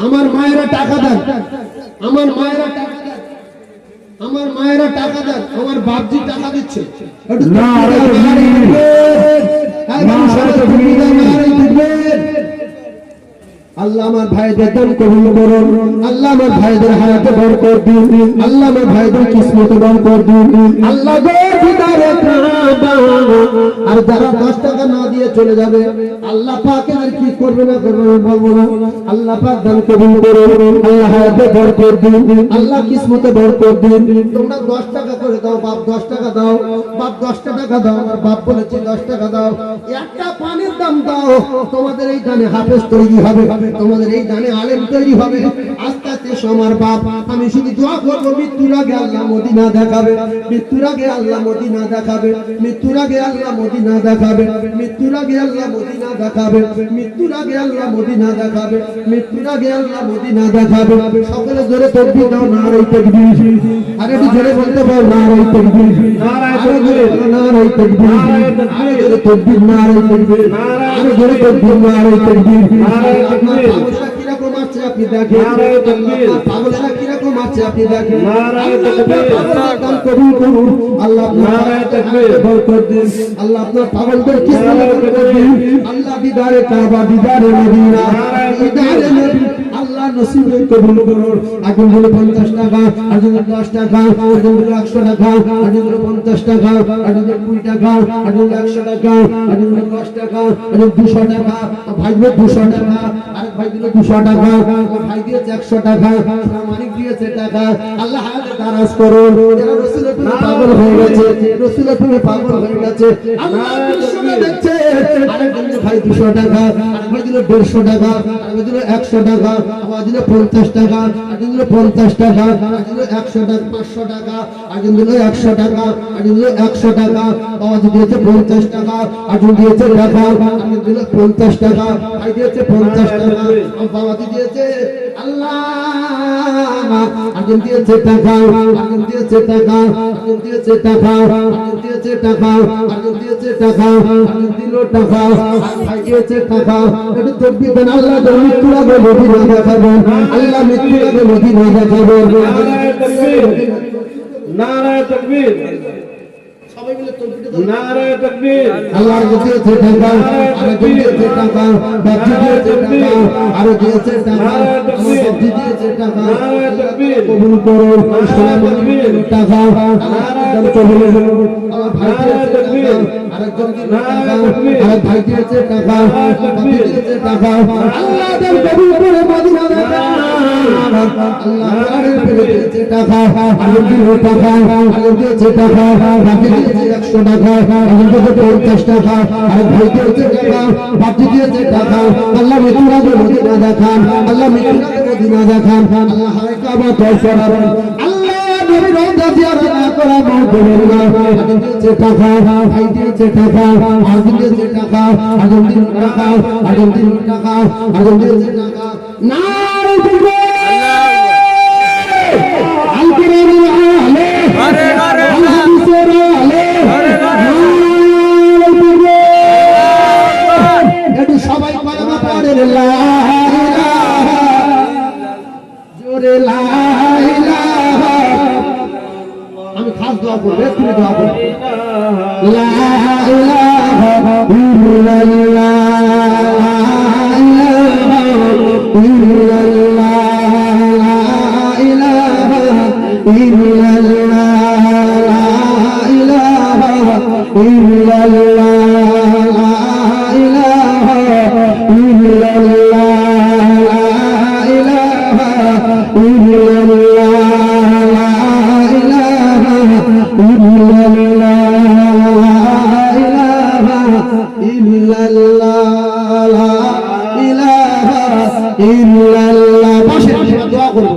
আমার মায়েরা টাকা দেন, আমার মায়েরা টাকা দেন, আমার মায়েরা টাকা দেন, আমার বাপজি টাকা দিচ্ছে। আল্লাহ আমার ভাইদের দান কবুল করুন, আল্লাহ আমার ভাইদের হায়াতে বরকত দিন, আল্লাহ আমার ভাইদের কিসমতে বরকত দিন, আল্লাহ গো দিদারে কাবা। আর যারা 10 টাকা না দিয়ে চলে যাবে আল্লাহ পাক এদের কি করবে না করবে আমি বলবো না। আল্লাহ পাক দান কবুল করুন, আল্লাহ হায়াতে বরকত দিন, আল্লাহ কিসমতে বরকত দিন। তোমরা 10 টাকা করে দাও, বাপ 10 টাকা দাও, বাপ 10 টাকা দাও, আমার বাপ বলেছে 10 টাকা দাও, একটা পানির দাম দাও, তোমাদের এই গানে হাফেজ তৈরি হবে, তোমাদের এই গানে আলেম তৈরি হবে। আস্তে আস্তে আমার বাপ, আমি শুধু দোয়া করবো মৃত্যুর আগে আল্লাহ মদিনা দেখাবে, মৃত্যুর আগে আল্লাহ মদিনা দেখাবে, মৃত্যুর আগে আল্লাহ মদিনা দেখাবে, মৃত্যুর আগে আল্লাহ মদিনা দেখাবে, মৃত্যুর আগে আল্লাহ মদিনা দেখাবে, মৃত্যুর আগে আল্লাহ মদিনা দেখাবে। সকলে জোরে তাকবীর দাও, নারে তাকবীর। আরে একটু জোরে বলতে পারো, নারে তাকবীর, আরে জোরে নারে তাকবীর, আরে জোরে তাকবীর, নারে তাকবীর, আরে জোরে তাকবীর, নারে তাকবীর। পাগলরা কিরকম আছে আপনি দেখেন, পাগলরা কিরকম আছে আপনি দেখেন। আল্লাহ কবুল করুন, আল্লাহ আপনার বরকত দিন, আল্লাহ আপনার পাগলদের কিসমতে বরকত দিন, আল্লাহ দিদারে কাবা, দিদারে মদিনা, দিদারে নবী আল্লাহ নসিবে কবুল করুন। আগুন হলো 50 টাকা, আগুন 10 টাকা, আগুন 100 টাকা, আগুন 50 টাকা, আগুন 20 টাকা, আগুন 100 টাকা, আগুন 10 টাকা, আগুন 200 টাকা, ভাই 200 টাকা, আরেক ভাই দিল 200 টাকা, ভাই দিয়েছে 100 টাকা, মালিক দিয়েছে টাকা। আল্লাহ হায়াতে দারাজ করুন, যারা রাসূলের প্রেমে পাগল হয়ে গেছে, রাসূলের প্রেমে পাগল হয়ে গেছে, আল্লাহ 200 দেখছে, আরেক ভাই 200 টাকা, আরেক ভাই দিল 150 টাকা, আরেক ভাই দিল 100 টাকা, আবার দিল 50 টাকা, আরেক দিল 50 টাকা, আরেক দিল 100 টাকা, 500 টাকা, আরেক দিল 100 টাকা, আরেক দিল 100 টাকা, আবার দিয়েছে 50 টাকা, আরেক দিয়েছে টাকা, আরেক দিল 50 টাকা, ভাই দিয়েছে 50 টাকা, বাবা দিয়েছে আল্লাহ, আরেক দিয়েছে টাকা, আরেক দিয়েছে টাকা, আরেক দিয়েছে টাকা, আরেক দিয়েছে টাকা, আরেক দিয়েছে টাকা, আরেক দিল টাকা, ভাই দিয়েছে টাকা। একটু তাকবীর দেন, আল্লাহ মৃত্যুর আগে মদিনা দেখাবেন, আল্লাহ মৃত্যুর আগে মদিনা দেখাবেন। নারায়ে তাকবীর, সবাই মিলে তাকবীর দাও, নারায়ে তাকবীর। আল্লাহর দিয়েছে টাকা, আর দিয়েছে টাকা, বাচ্চা দিয়েছে টাকা, আর দিয়েছে টাকা, আমার বাচ্চা দিয়েছে টাকা। নারায়ে তাকবীর, কবুল করুন, সালাম আলাইকুম টাকা, আল্লাহ কবুল করুন। আমার ভাই দিয়েছে টাকা, আরেকজন দিয়েছে টাকা, আরেক ভাই দিয়েছে টাকা, বাবা দিয়েছে টাকা। আল্লাহ দেন কবুল করে মদিনা দেখান। আল্লাহ আরে পেলে দিয়েছে টাকা, আরেক দিয়েছে টাকা, আরেক দিয়েছে টাকা, বাকি দিয়েছে 100 টাকা, আরেক দিয়েছে 50 টাকা, আরেক ভাই দিয়েছে টাকা, বাকি দিয়েছে টাকা। আল্লাহ মদিনা মদিনা দেখান, আল্লাহ মদিনা মদিনা দেখান, আল্লাহ হায় কাবা তওবা করেন। আল্লাহ নবী রওজা জিয়ারত না করা মওদুদের না, দিয়েছে টাকা, ভাই দিয়েছে টাকা, আর দিয়েছে টাকা, আগুন দিন টাকা, আগুন দিন টাকা, আগুন দিয়েছে টাকা। নারে তাকবীর, আল কোরআনের আলে, আরে আরে আল হাদিসের আলে, আরে আরে নারে তাকবীর। একটু সবাই কলমা পড়েন, লা ইলাহা, জোরে লা ইলাহা। আমি খাস দোয়া করব, তুমি দোয়া করবে, লা ইলাহা ইল্লাল্লাহ, লা ইলাহা ইল্লাল্লাহ, ইল্লাল্লাহ।